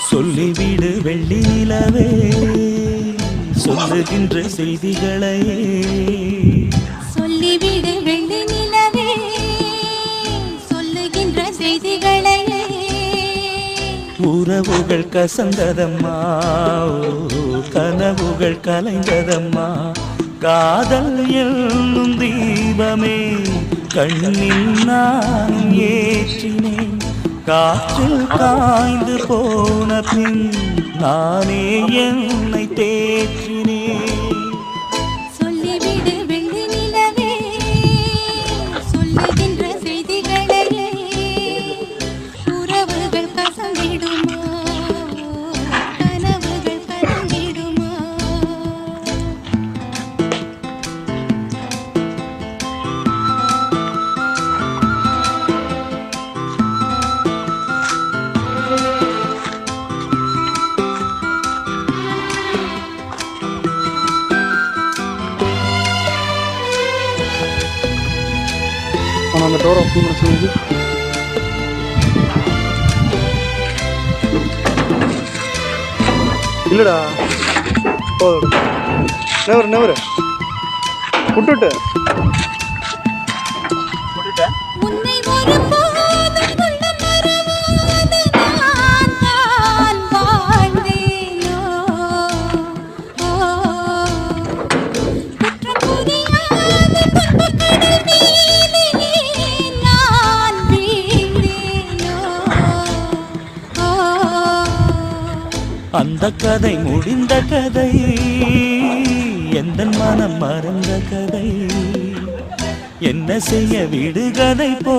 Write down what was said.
சொல்லிவிடு வெள்ளி நிலவே சொல்லுகின்ற செய்திகளை சொல்லிவிடு வெள்ளி நிலவே சொல்லுகின்ற செய்திகளை உறவுகள் கசந்ததம்மா கனவுகள் கலைந்ததம்மா காதல் என்னும் தீபமே கண்ணில் நான் ஏற்றினேன் காற்றில் காய்ந்து போன பின் நானே என்னை தேற்றினேன். சொல்லிவிடு வெள்ளி நிலவே சொல்லுகின்ற செய்திகளை உறவுகள் கசந்திடுமா கனவுகள் கலந்திடுமா. அந்த டோர் ஓப்பன் பண்ண சொல்லுங்க. இல்லடா நெவர் விட்டுட்டு உன்னை ஒருபோதும் கொள்ள மறவாத நான் தான் வாழ்ந்தேனோ. குற்றம் புரியாத துன்பக்கடல் மீது நான் வீழ்ந்தேனோ. அந்த கதை முடிந்த கதை எந்த மனம் மறந்த கதை என்ன செய்ய விடுகதை போ